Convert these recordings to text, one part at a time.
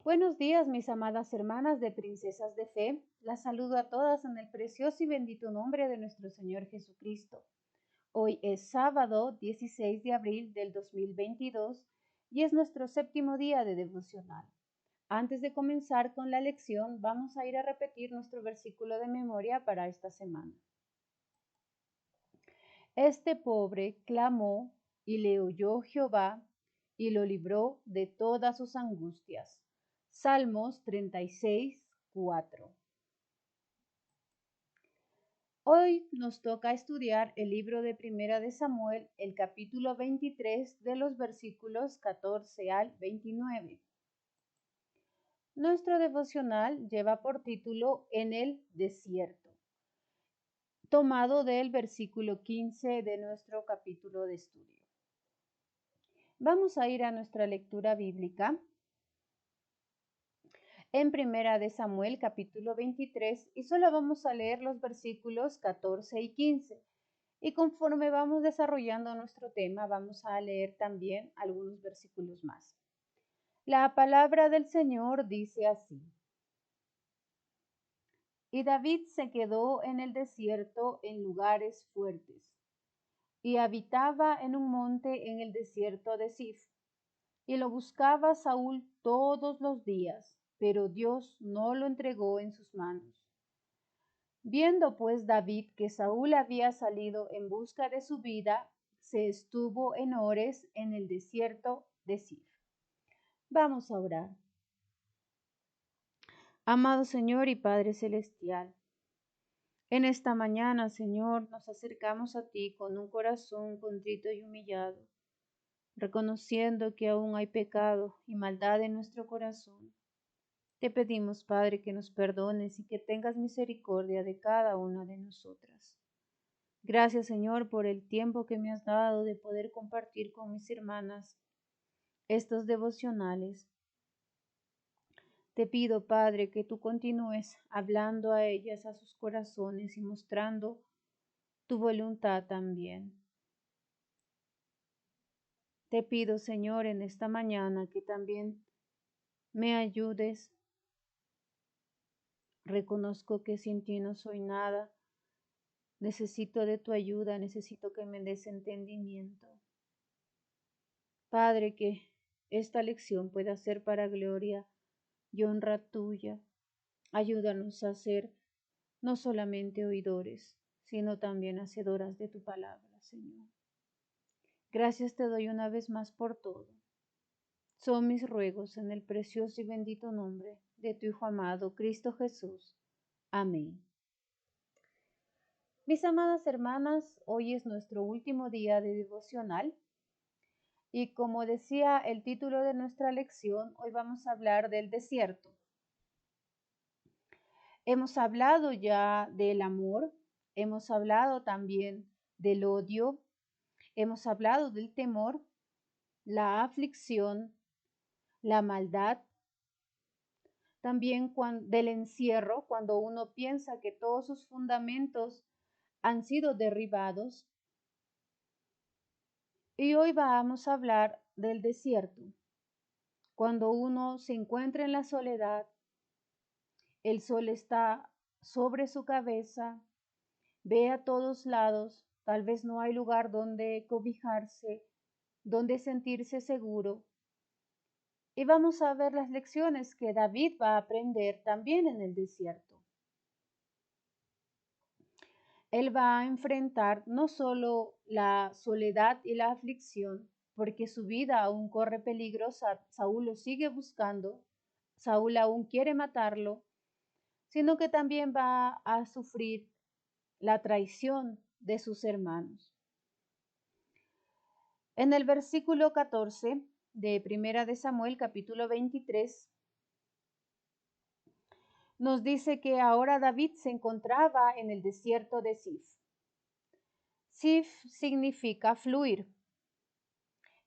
Buenos días, mis amadas hermanas de Princesas de Fe. Las saludo a todas en el precioso y bendito nombre de nuestro Señor Jesucristo. Hoy es sábado 16 de abril del 2022 y es nuestro séptimo día de devocional. Antes de comenzar con la lección, vamos a ir a repetir nuestro versículo de memoria para esta semana. Este pobre clamó y le oyó Jehová y lo libró de todas sus angustias. Salmos 36, 4. Hoy nos toca estudiar el libro de Primera de Samuel, el capítulo 23 de los versículos 14 al 29. Nuestro devocional lleva por título En el desierto, tomado del versículo 15 de nuestro capítulo de estudio. Vamos a ir a nuestra lectura bíblica en Primera de Samuel capítulo 23 y solo vamos a leer los versículos 14 y 15. Y conforme vamos desarrollando nuestro tema, vamos a leer también algunos versículos más. La palabra del Señor dice así: Y David se quedó en el desierto en lugares fuertes, y habitaba en un monte en el desierto de Sif. Y lo buscaba Saúl todos los días, pero Dios no lo entregó en sus manos. Viendo pues David que Saúl había salido en busca de su vida, se estuvo en Ores en el desierto de Sif. Vamos a orar. Amado Señor y Padre Celestial, en esta mañana, Señor, nos acercamos a ti con un corazón contrito y humillado, reconociendo que aún hay pecado y maldad en nuestro corazón. Te pedimos, Padre, que nos perdones y que tengas misericordia de cada una de nosotras. Gracias, Señor, por el tiempo que me has dado de poder compartir con mis hermanas estos devocionales. Te pido, Padre, que tú continúes hablando a ellas, a sus corazones y mostrando tu voluntad también. Te pido, Señor, en esta mañana que también me ayudes. Reconozco que sin ti no soy nada. Necesito de tu ayuda, necesito que me des entendimiento. Padre, que esta lección pueda ser para gloria y honra tuya. Ayúdanos a ser no solamente oidores, sino también hacedoras de tu palabra, Señor. Gracias te doy una vez más por todo. Son mis ruegos en el precioso y bendito nombre de tu Hijo amado, Cristo Jesús. Amén. Mis amadas hermanas, hoy es nuestro último día de devocional y como decía el título de nuestra lección, hoy vamos a hablar del desierto. Hemos hablado ya del amor, hemos hablado también del odio, hemos hablado del temor, la aflicción, la maldad, también del encierro, cuando uno piensa que todos sus fundamentos han sido derribados. Y hoy vamos a hablar del desierto, cuando uno se encuentra en la soledad, el sol está sobre su cabeza, ve a todos lados, tal vez no hay lugar donde cobijarse, donde sentirse seguro. Y vamos a ver las lecciones que David va a aprender también en el desierto. Él va a enfrentar no solo la soledad y la aflicción, porque su vida aún corre peligro, Saúl lo sigue buscando, Saúl aún quiere matarlo, sino que también va a sufrir la traición de sus hermanos. En el versículo 14 de Primera de Samuel, capítulo 23, nos dice que ahora David se encontraba en el desierto de Sif. Sif significa fluir.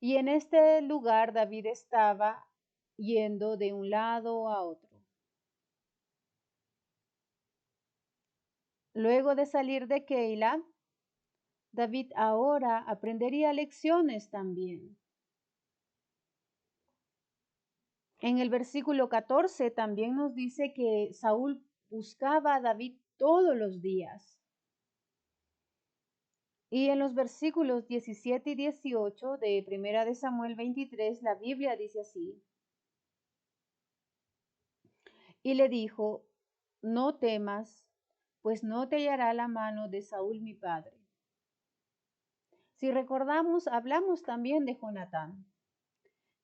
Y en este lugar David estaba yendo de un lado a otro. Luego de salir de Keila, David ahora aprendería lecciones también. En el versículo 14 también nos dice que Saúl buscaba a David todos los días. Y en los versículos 17 y 18 de Primera de Samuel 23, la Biblia dice así: y le dijo, no temas, pues no te hallará la mano de Saúl mi padre. Si recordamos, hablamos también de Jonatán,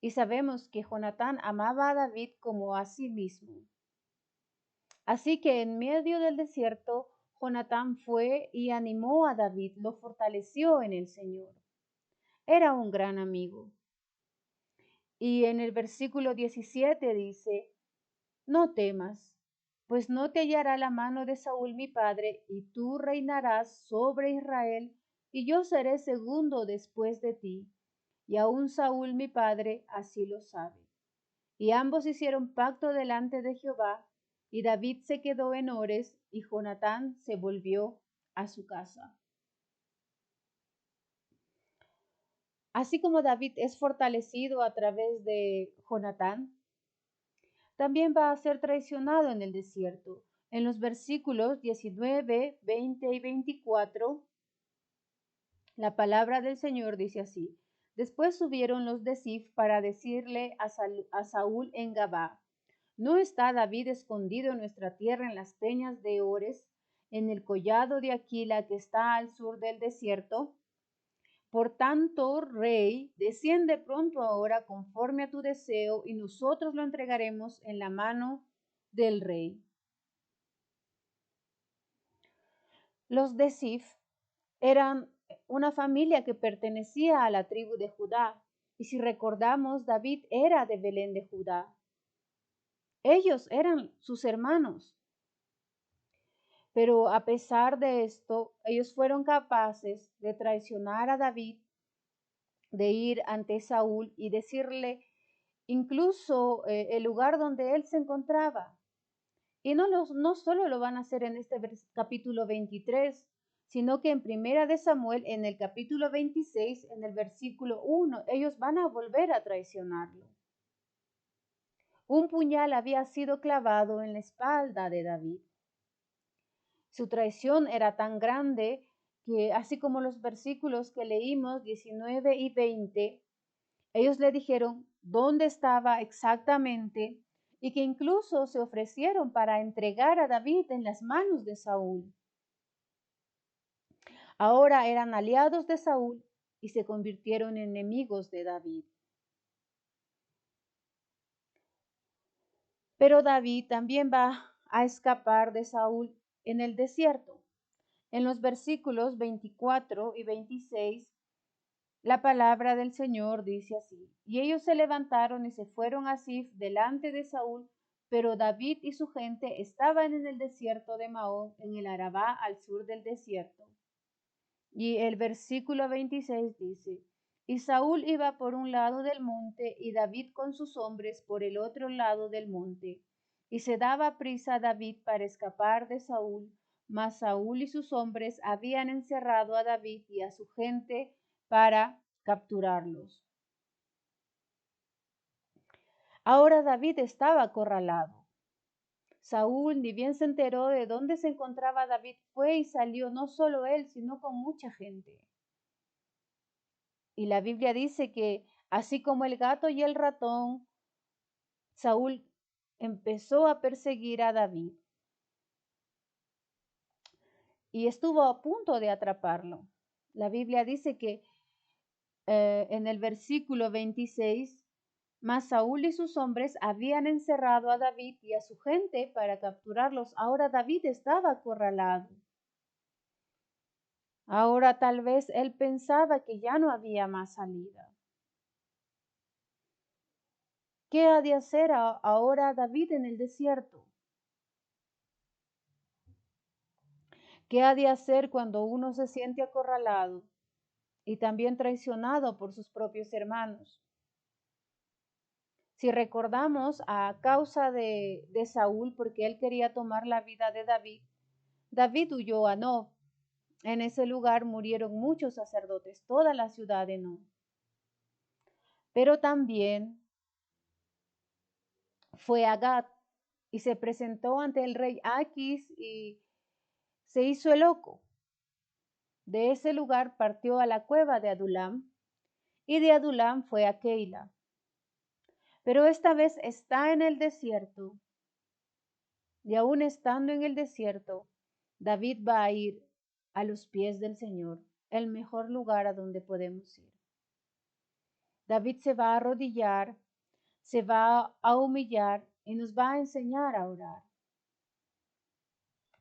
y sabemos que Jonatán amaba a David como a sí mismo. Así que en medio del desierto, Jonatán fue y animó a David, lo fortaleció en el Señor. Era un gran amigo. Y en el versículo 17 dice, no temas, pues no te hallará la mano de Saúl mi padre, y tú reinarás sobre Israel, y yo seré segundo después de ti. Y aún Saúl mi padre así lo sabe. Y ambos hicieron pacto delante de Jehová, y David se quedó en Ores, y Jonatán se volvió a su casa. Así como David es fortalecido a través de Jonatán, también va a ser traicionado en el desierto. En los versículos 19, 20 y 24, la palabra del Señor dice así: después subieron los de Sif para decirle a Saúl en Gabá, ¿no está David escondido en nuestra tierra en las peñas de Ores, en el collado de Aquila que está al sur del desierto? Por tanto, rey, desciende pronto ahora conforme a tu deseo, y nosotros lo entregaremos en la mano del rey. Los de Sif eran una familia que pertenecía a la tribu de Judá, y si recordamos, David era de Belén de Judá. Ellos eran sus hermanos. Pero a pesar de esto, ellos fueron capaces de traicionar a David, de ir ante Saúl y decirle incluso el lugar donde él se encontraba. Y no solo lo van a hacer en este capítulo 23, sino que en Primera de Samuel, en el capítulo 26, en el versículo 1, ellos van a volver a traicionarlo. Un puñal había sido clavado en la espalda de David. Su traición era tan grande que, así como los versículos que leímos, 19 y 20, ellos le dijeron dónde estaba exactamente y que incluso se ofrecieron para entregar a David en las manos de Saúl. Ahora eran aliados de Saúl y se convirtieron en enemigos de David. Pero David también va a escapar de Saúl en el desierto. En los versículos 24 y 26, la palabra del Señor dice así: y ellos se levantaron y se fueron a Sif delante de Saúl, pero David y su gente estaban en el desierto de Maón, en el Arabá, al sur del desierto. Y el versículo 26 dice: y Saúl iba por un lado del monte, y David con sus hombres por el otro lado del monte. Y se daba prisa a David para escapar de Saúl, mas Saúl y sus hombres habían encerrado a David y a su gente para capturarlos. Ahora David estaba acorralado. Saúl, ni bien se enteró de dónde se encontraba David, fue y salió, no solo él, sino con mucha gente. Y la Biblia dice que así como el gato y el ratón, Saúl empezó a perseguir a David y estuvo a punto de atraparlo. La Biblia dice que en el versículo 26, mas Saúl y sus hombres habían encerrado a David y a su gente para capturarlos. Ahora David estaba acorralado. Ahora tal vez él pensaba que ya no había más salida. ¿Qué ha de hacer ahora David en el desierto? ¿Qué ha de hacer cuando uno se siente acorralado y también traicionado por sus propios hermanos? Si recordamos, a causa de Saúl, porque él quería tomar la vida de David, David huyó a Nob. En ese lugar murieron muchos sacerdotes, toda la ciudad de Nob. Pero también fue a Gat y se presentó ante el rey Aquis y se hizo el loco. De ese lugar partió a la cueva de Adulam y de Adulam fue a Keila. Pero esta vez está en el desierto y aún estando en el desierto, David va a ir a los pies del Señor, el mejor lugar a donde podemos ir. David se va a arrodillar, se va a humillar y nos va a enseñar a orar.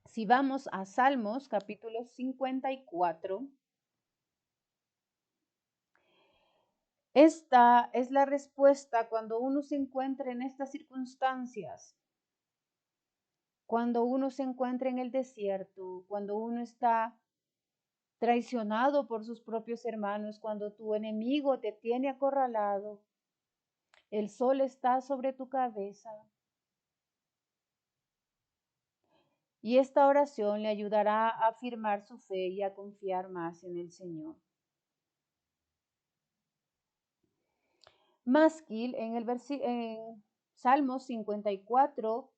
Si vamos a Salmos capítulo 54, esta es la respuesta cuando uno se encuentra en estas circunstancias, cuando uno se encuentra en el desierto, cuando uno está traicionado por sus propios hermanos, cuando tu enemigo te tiene acorralado, el sol está sobre tu cabeza. Y esta oración le ayudará a afirmar su fe y a confiar más en el Señor. Masquil, en Salmos 54,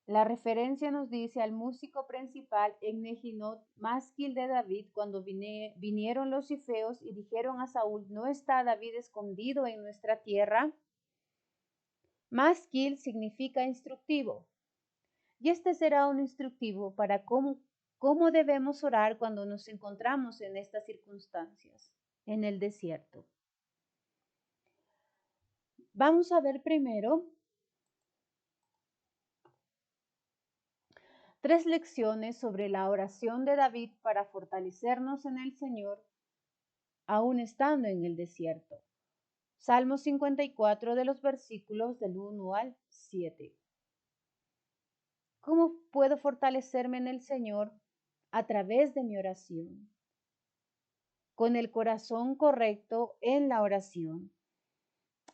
la referencia nos dice al músico principal en Nejinot, Masquil de David, cuando vinieron los cifeos y dijeron a Saúl, ¿no está David escondido en nuestra tierra? Masquil significa instructivo. Y este será un instructivo para cómo debemos orar cuando nos encontramos en estas circunstancias, en el desierto. Vamos a ver primero 3 lecciones sobre la oración de David para fortalecernos en el Señor, aún estando en el desierto. Salmo 54 de los versículos del 1 al 7. ¿Cómo puedo fortalecerme en el Señor? A través de mi oración, con el corazón correcto en la oración.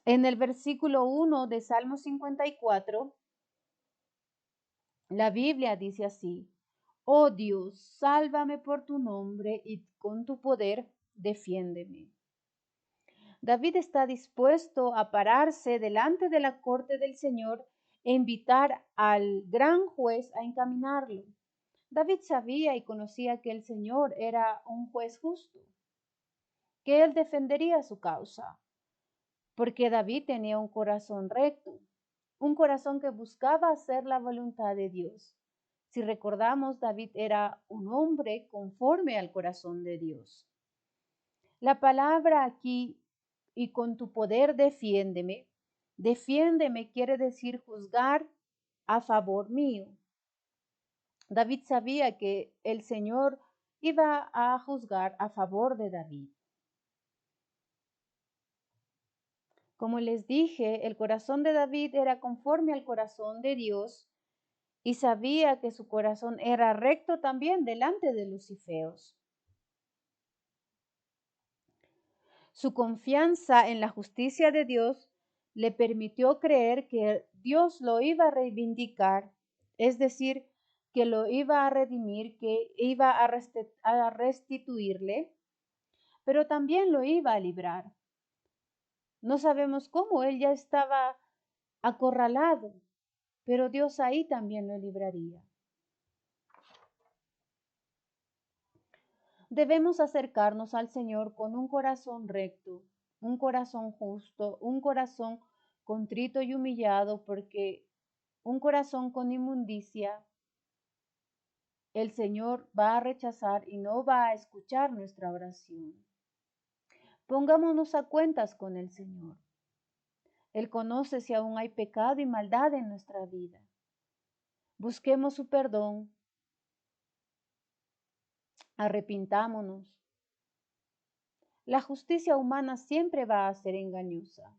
En el versículo 1 de Salmo 54, la Biblia dice así: Oh Dios, sálvame por tu nombre y con tu poder defiéndeme. David está dispuesto a pararse delante de la corte del Señor e invitar al gran juez a encaminarlo. David sabía y conocía que el Señor era un juez justo, que él defendería su causa, porque David tenía un corazón recto, un corazón que buscaba hacer la voluntad de Dios. Si recordamos, David era un hombre conforme al corazón de Dios. La palabra aquí, y con tu poder defiéndeme, defiéndeme quiere decir juzgar a favor mío. David sabía que el Señor iba a juzgar a favor de David. Como les dije, el corazón de David era conforme al corazón de Dios y sabía que su corazón era recto también delante de los cifeos. Su confianza en la justicia de Dios le permitió creer que Dios lo iba a reivindicar, es decir, que lo iba a redimir, que iba a restituirle, pero también lo iba a librar. No sabemos cómo, él ya estaba acorralado, pero Dios ahí también lo libraría. Debemos acercarnos al Señor con un corazón recto, un corazón justo, un corazón contrito y humillado, porque un corazón con inmundicia, el Señor va a rechazar y no va a escuchar nuestra oración. Pongámonos a cuentas con el Señor. Él conoce si aún hay pecado y maldad en nuestra vida. Busquemos su perdón. Arrepintámonos. La justicia humana siempre va a ser engañosa.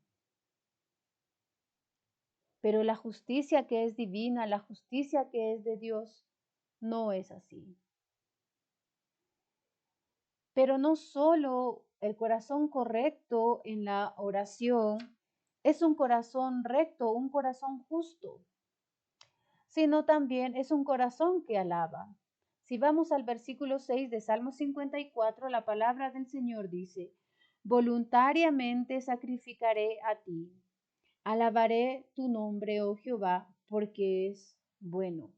Pero la justicia que es divina, la justicia que es de Dios, no es así. Pero no solo el corazón correcto en la oración es un corazón recto, un corazón justo, sino también es un corazón que alaba. Si vamos al versículo 6 de Salmo 54, la palabra del Señor dice: voluntariamente sacrificaré a ti. Alabaré tu nombre, oh Jehová, porque es bueno.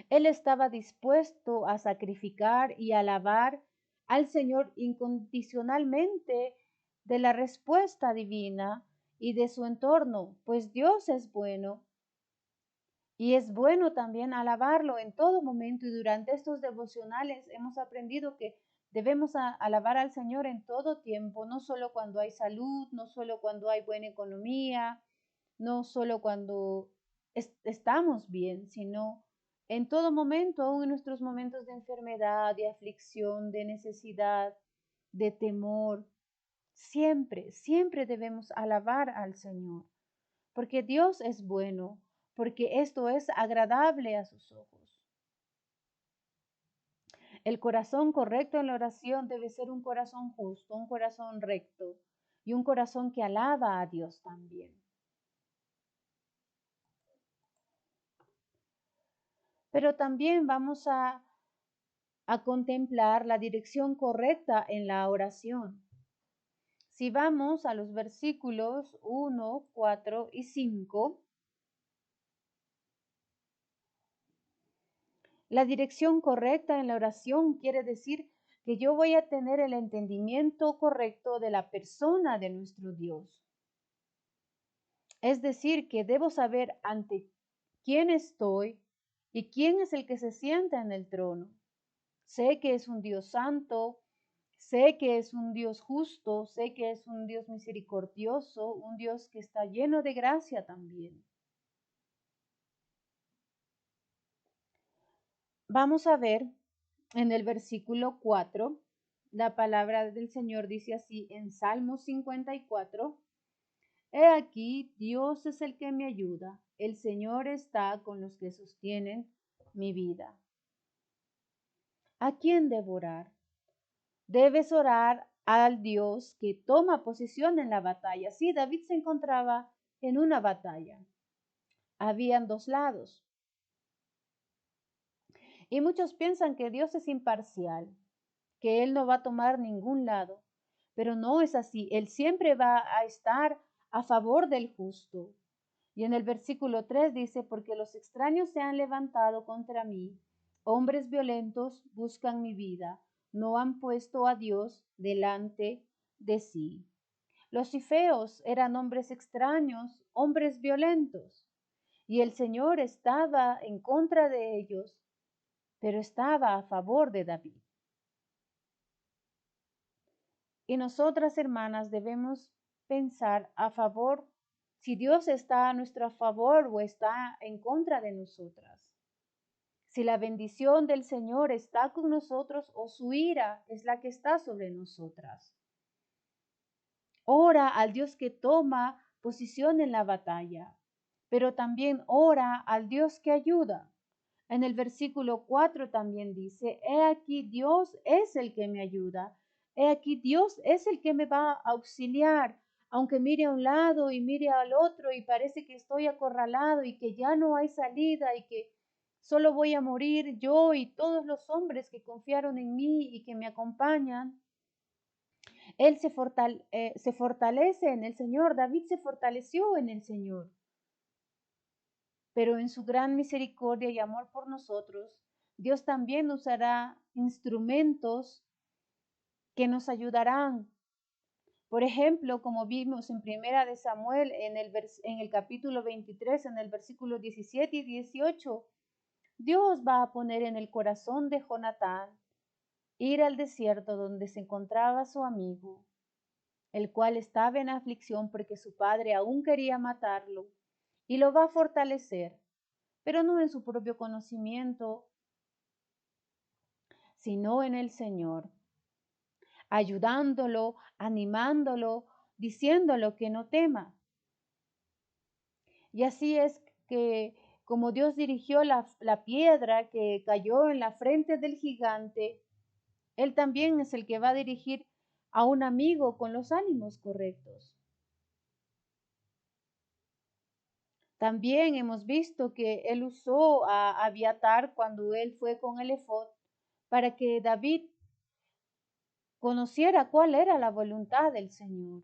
Él estaba dispuesto a sacrificar y alabar al Señor incondicionalmente de la respuesta divina y de su entorno, pues Dios es bueno. Y es bueno también alabarlo en todo momento, y durante estos devocionales hemos aprendido que debemos alabar al Señor en todo tiempo, no solo cuando hay salud, no solo cuando hay buena economía, no solo cuando estamos bien, sino en todo momento, aún en nuestros momentos de enfermedad, de aflicción, de necesidad, de temor. Siempre, siempre debemos alabar al Señor, porque Dios es bueno, porque esto es agradable a sus ojos. El corazón correcto en la oración debe ser un corazón justo, un corazón recto y un corazón que alaba a Dios también. Pero también vamos a contemplar la dirección correcta en la oración. Si vamos a los versículos 1, 4 y 5, la dirección correcta en la oración quiere decir que yo voy a tener el entendimiento correcto de la persona de nuestro Dios. Es decir, que debo saber ante quién estoy y quién es el que se sienta en el trono. Sé que es un Dios santo, sé que es un Dios justo, sé que es un Dios misericordioso, un Dios que está lleno de gracia también. Vamos a ver en el versículo 4, la palabra del Señor dice así en Salmo 54, He aquí, Dios es el que me ayuda, el Señor está con los que sostienen mi vida. ¿A quién devorar? Debes orar al Dios que toma posición en la batalla. Sí, David se encontraba en una batalla. Habían dos lados. Y muchos piensan que Dios es imparcial, que Él no va a tomar ningún lado. Pero no es así. Él siempre va a estar a favor del justo. Y en el versículo 3 dice, porque los extraños se han levantado contra mí, hombres violentos buscan mi vida, no han puesto a Dios delante de sí. Los cifeos eran hombres extraños, hombres violentos, y el Señor estaba en contra de ellos, pero estaba a favor de David. Y nosotras, hermanas, debemos pensar a favor, si Dios está a nuestro favor o está en contra de nosotras. Si la bendición del Señor está con nosotros o su ira es la que está sobre nosotras. Ora al Dios que toma posición en la batalla, pero también ora al Dios que ayuda. En el versículo 4 también dice, he aquí Dios es el que me ayuda, he aquí Dios es el que me va a auxiliar, aunque mire a un lado y mire al otro y parece que estoy acorralado y que ya no hay salida y que solo voy a morir yo y todos los hombres que confiaron en mí y que me acompañan. Él se fortalece en el Señor, David se fortaleció en el Señor, pero en su gran misericordia y amor por nosotros, Dios también usará instrumentos que nos ayudarán. Por ejemplo, como vimos en Primera de Samuel, en el capítulo 23, en el versículo 17 y 18, Dios va a poner en el corazón de Jonatán ir al desierto donde se encontraba su amigo, el cual estaba en aflicción porque su padre aún quería matarlo, y lo va a fortalecer, pero no en su propio conocimiento, sino en el Señor, ayudándolo, animándolo, diciéndolo que no tema. Y así es que como Dios dirigió la piedra que cayó en la frente del gigante, Él también es el que va a dirigir a un amigo con los ánimos correctos. También hemos visto que Él usó a Abiatar cuando Él fue con el efod para que David conociera cuál era la voluntad del Señor.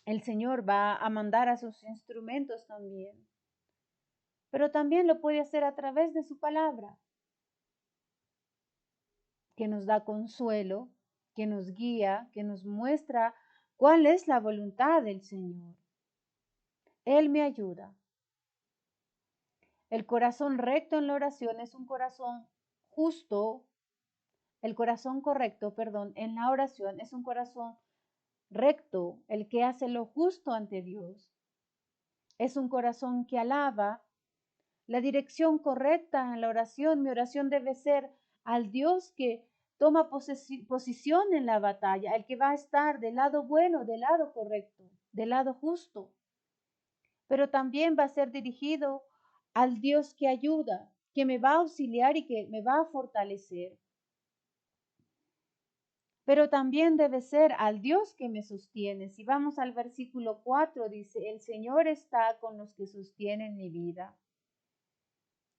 El Señor va a mandar a sus instrumentos también, pero también lo puede hacer a través de su palabra, que nos da consuelo, que nos guía, que nos muestra cuál es la voluntad del Señor. Él me ayuda. El corazón recto en la oración es un corazón justo. El corazón correcto, perdón, en la oración es un corazón recto, el que hace lo justo ante Dios. Es un corazón que alaba. La dirección correcta en la oración, mi oración debe ser al Dios que toma posición en la batalla, el que va a estar del lado bueno, del lado correcto, del lado justo. Pero también va a ser dirigido al Dios que ayuda, que me va a auxiliar y que me va a fortalecer. Pero también debe ser al Dios que me sostiene. Si vamos al versículo 4, dice, el Señor está con los que sostienen mi vida.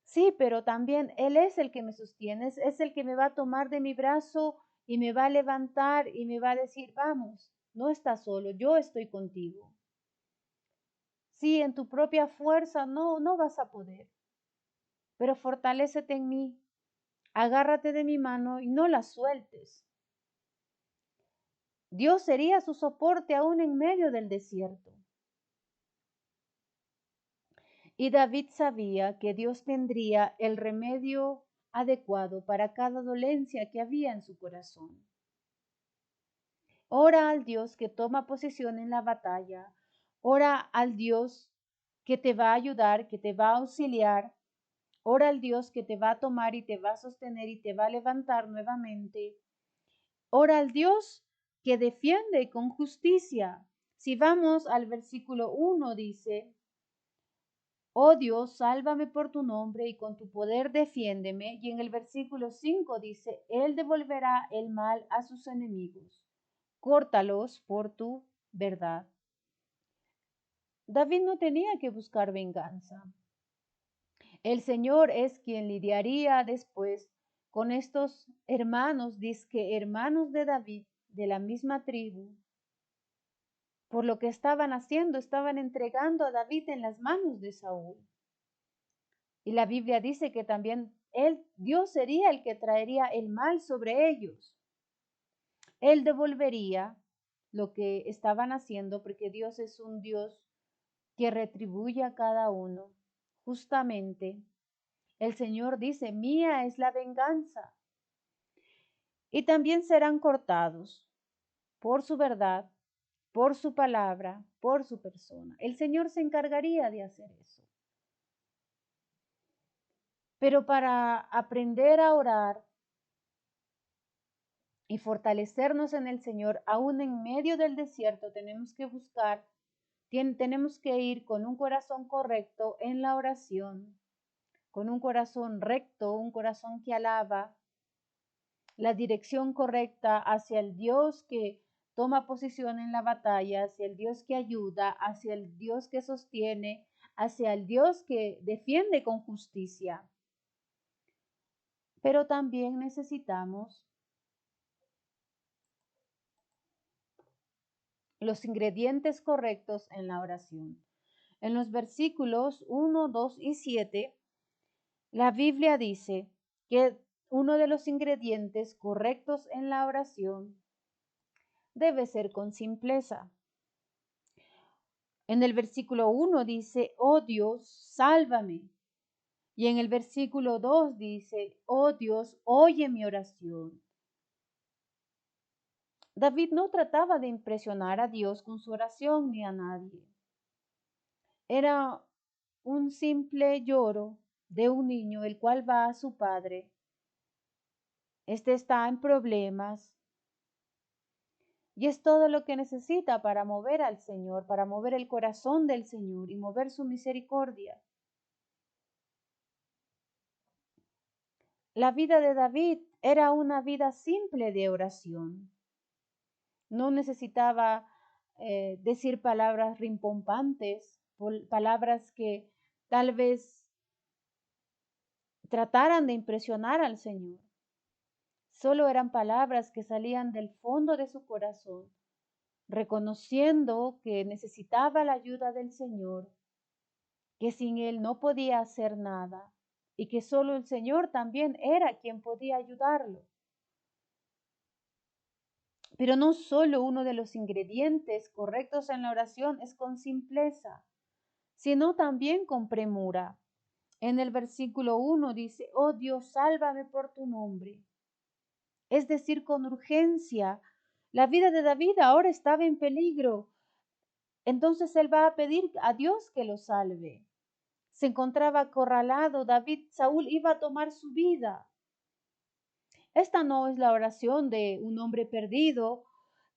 Sí, pero también Él es el que me sostiene, es el que me va a tomar de mi brazo y me va a levantar y me va a decir, vamos, no estás solo, yo estoy contigo. Sí, en tu propia fuerza no vas a poder, pero fortalécete en mí, agárrate de mi mano y no la sueltes. Dios sería su soporte aún en medio del desierto. Y David sabía que Dios tendría el remedio adecuado para cada dolencia que había en su corazón. Ora al Dios que toma posición en la batalla. Ora al Dios que te va a ayudar, que te va a auxiliar. Ora al Dios que te va a tomar y te va a sostener y te va a levantar nuevamente. Ora al Dios que defiende con justicia. Si vamos al versículo 1 dice, oh Dios, sálvame por tu nombre y con tu poder defiéndeme. Y en el versículo 5 dice, Él devolverá el mal a sus enemigos. Córtalos por tu verdad. David no tenía que buscar venganza. El Señor es quien lidiaría después con estos hermanos, dizque hermanos de David, de la misma tribu. Por lo que estaban haciendo, estaban entregando a David en las manos de Saúl. Y la Biblia dice que también Dios sería el que traería el mal sobre ellos. Él devolvería lo que estaban haciendo porque Dios es un Dios que retribuye a cada uno justamente. El Señor dice, mía es la venganza. Y también serán cortados por su verdad, por su palabra, por su persona. El Señor se encargaría de hacer eso. Pero para aprender a orar y fortalecernos en el Señor, aún en medio del desierto, tenemos que buscar, tenemos que ir con un corazón correcto en la oración, con un corazón recto, un corazón que alaba, la dirección correcta hacia el Dios que toma posición en la batalla, hacia el Dios que ayuda, hacia el Dios que sostiene, hacia el Dios que defiende con justicia. Pero también necesitamos los ingredientes correctos en la oración. En los versículos 1, 2 y 7, la Biblia dice que uno de los ingredientes correctos en la oración debe ser con simpleza. En el versículo 1 dice, oh Dios, sálvame. Y en el versículo 2 dice, oh Dios, oye mi oración. David no trataba de impresionar a Dios con su oración ni a nadie. Era un simple lloro de un niño el cual va a su padre. Este está en problemas y es todo lo que necesita para mover al Señor, para mover el corazón del Señor y mover su misericordia. La vida de David era una vida simple de oración. No necesitaba decir palabras rimbombantes, palabras que tal vez trataran de impresionar al Señor. Solo eran palabras que salían del fondo de su corazón, reconociendo que necesitaba la ayuda del Señor, que sin Él no podía hacer nada y que solo el Señor también era quien podía ayudarlo. Pero no solo uno de los ingredientes correctos en la oración es con simpleza, sino también con premura. En el versículo 1 dice, oh Dios, sálvame por tu nombre. Es decir, con urgencia. La vida de David ahora estaba en peligro. Entonces él va a pedir a Dios que lo salve. Se encontraba acorralado. Saúl iba a tomar su vida. Esta no es la oración de un hombre perdido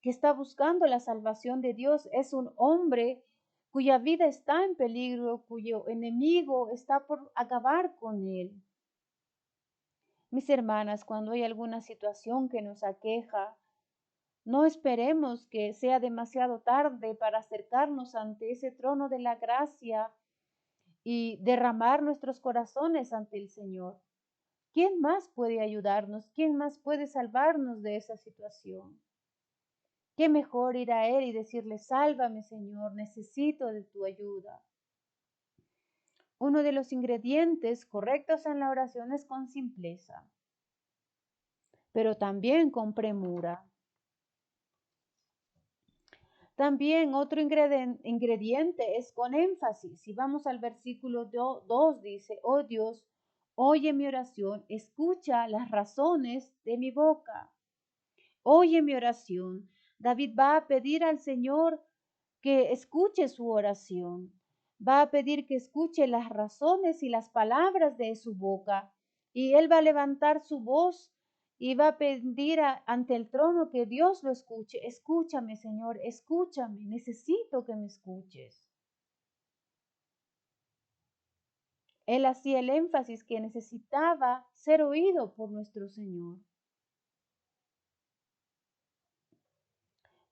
que está buscando la salvación de Dios. Es un hombre cuya vida está en peligro, cuyo enemigo está por acabar con él. Mis hermanas, cuando hay alguna situación que nos aqueja, no esperemos que sea demasiado tarde para acercarnos ante ese trono de la gracia y derramar nuestros corazones ante el Señor. ¿Quién más puede ayudarnos? ¿Quién más puede salvarnos de esa situación? Qué mejor ir a Él y decirle, sálvame, Señor, necesito de tu ayuda. Uno de los ingredientes correctos en la oración es con simpleza, pero también con premura. También otro ingrediente es con énfasis. Si vamos al versículo 2, dice, oh Dios, oye mi oración, escucha las razones de mi boca. Oye mi oración. David va a pedir al Señor que escuche su oración. Va a pedir que escuche las razones y las palabras de su boca. Y él va a levantar su voz y va a pedir ante el trono que Dios lo escuche. Escúchame, Señor, escúchame. Necesito que me escuches. Él hacía el énfasis que necesitaba ser oído por nuestro Señor.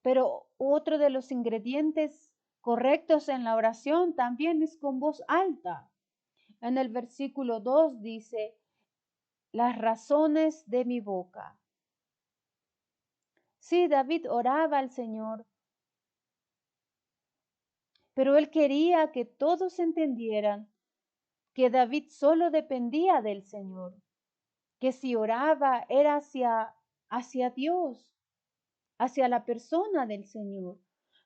Pero otro de los ingredientes correctos en la oración también es con voz alta. En el versículo 2 dice, las razones de mi boca. Sí, David oraba al Señor, pero él quería que todos entendieran que David solo dependía del Señor, que si oraba era hacia Dios, hacia la persona del Señor,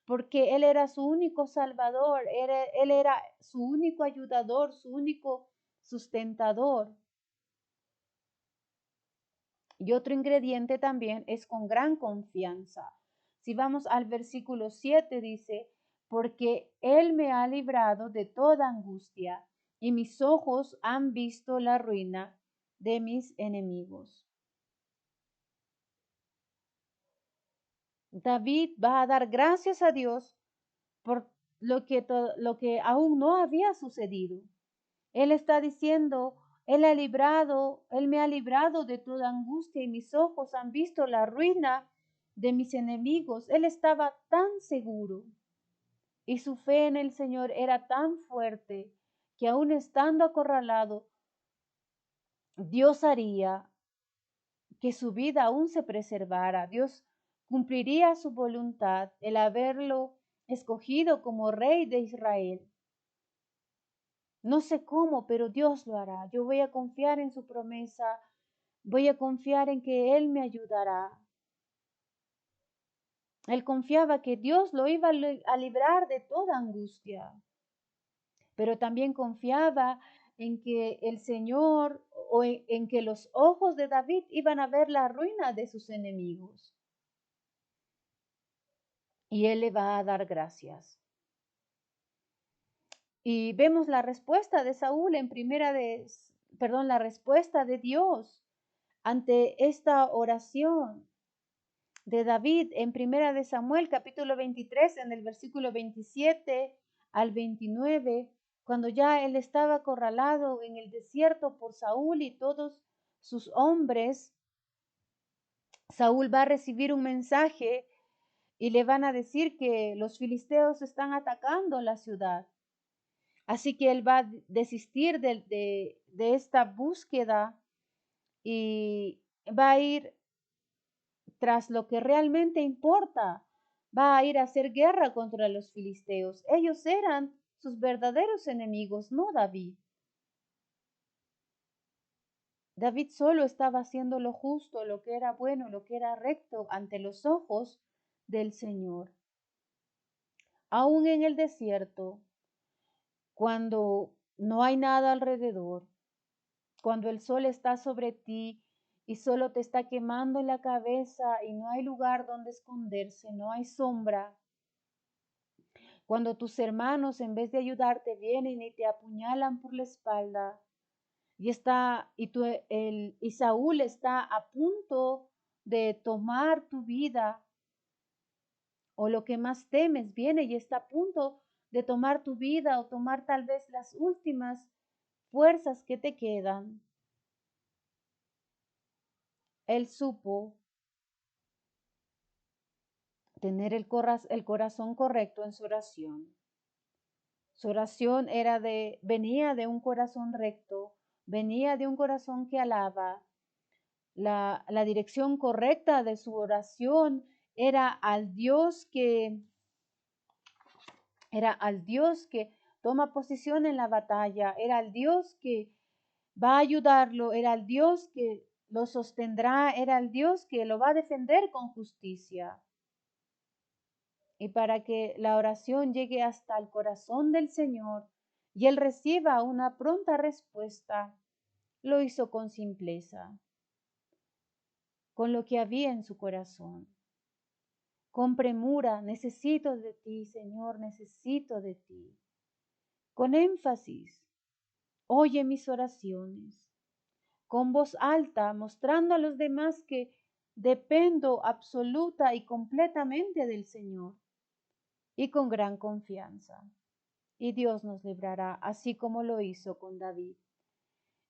porque Él era su único salvador, Él era su único ayudador, su único sustentador. Y otro ingrediente también es con gran confianza. Si vamos al versículo 7 dice, porque Él me ha librado de toda angustia y mis ojos han visto la ruina de mis enemigos. David va a dar gracias a Dios por lo que aún no había sucedido. Él está diciendo, Él me ha librado de toda angustia y mis ojos han visto la ruina de mis enemigos. Él estaba tan seguro y su fe en el Señor era tan fuerte que aún estando acorralado, Dios haría que su vida aún se preservara. Dios cumpliría su voluntad, el haberlo escogido como rey de Israel. No sé cómo, pero Dios lo hará. Yo voy a confiar en su promesa, voy a confiar en que Él me ayudará. Él confiaba que Dios lo iba a librar de toda angustia, pero también confiaba en que el Señor o en que los ojos de David iban a ver la ruina de sus enemigos. Y Él le va a dar gracias. Y vemos la respuesta de Saúl la respuesta de Dios ante esta oración de David en Primera de Samuel, capítulo 23, en el versículo 27 al 29, cuando ya él estaba acorralado en el desierto por Saúl y todos sus hombres. Saúl va a recibir un mensaje y le van a decir que los filisteos están atacando la ciudad. Así que él va a desistir de esta búsqueda y va a ir tras lo que realmente importa, va a ir a hacer guerra contra los filisteos. Ellos eran sus verdaderos enemigos, no David. David solo estaba haciendo lo justo, lo que era bueno, lo que era recto ante los ojos del Señor. Aún en el desierto, cuando no hay nada alrededor, cuando el sol está sobre ti y solo te está quemando la cabeza y no hay lugar donde esconderse, no hay sombra, cuando tus hermanos en vez de ayudarte vienen y te apuñalan por la espalda y Saúl está a punto de tomar tu vida, o lo que más temes viene y está a punto de tomar tu vida o tomar tal vez las últimas fuerzas que te quedan. Él supo tener el corazón correcto en su oración. Su oración venía de un corazón recto, venía de un corazón que alaba. La dirección correcta de su oración era al Dios que toma posición en la batalla, era al Dios que va a ayudarlo, era el Dios que lo sostendrá, era el Dios que lo va a defender con justicia. Y para que la oración llegue hasta el corazón del Señor y Él reciba una pronta respuesta, lo hizo con simpleza, con lo que había en su corazón. Con premura, necesito de ti, Señor, necesito de ti. Con énfasis, oye mis oraciones. Con voz alta, mostrando a los demás que dependo absoluta y completamente del Señor. Y con gran confianza. Y Dios nos librará, así como lo hizo con David.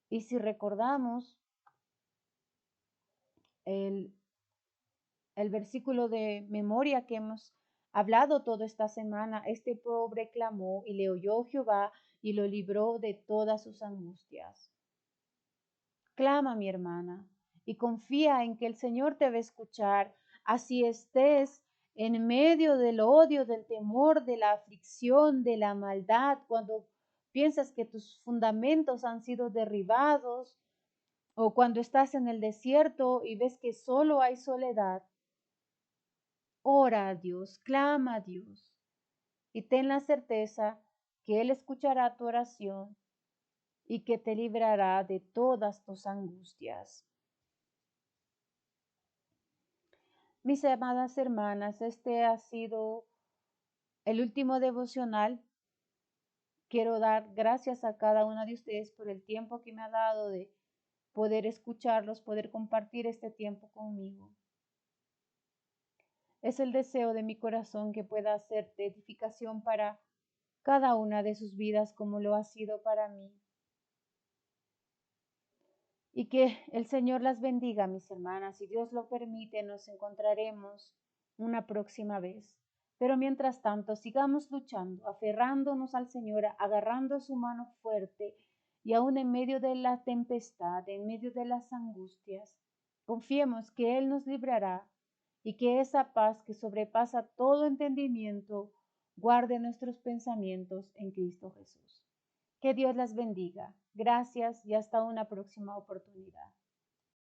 Y si recordamos el, el versículo de memoria que hemos hablado toda esta semana, este pobre clamó y le oyó Jehová y lo libró de todas sus angustias. Clama, mi hermana, y confía en que el Señor te va a escuchar, así estés en medio del odio, del temor, de la aflicción, de la maldad, cuando piensas que tus fundamentos han sido derribados, o cuando estás en el desierto y ves que solo hay soledad. Ora a Dios, clama a Dios y ten la certeza que Él escuchará tu oración y que te librará de todas tus angustias. Mis amadas hermanas, este ha sido el último devocional. Quiero dar gracias a cada una de ustedes por el tiempo que me ha dado de poder escucharlos, poder compartir este tiempo conmigo. Es el deseo de mi corazón que pueda ser de edificación para cada una de sus vidas como lo ha sido para mí. Y que el Señor las bendiga, mis hermanas. Si Dios lo permite, nos encontraremos una próxima vez. Pero mientras tanto, sigamos luchando, aferrándonos al Señor, agarrando su mano fuerte y aún en medio de la tempestad, en medio de las angustias, confiemos que Él nos librará y que esa paz que sobrepasa todo entendimiento guarde nuestros pensamientos en Cristo Jesús. Que Dios las bendiga. Gracias y hasta una próxima oportunidad.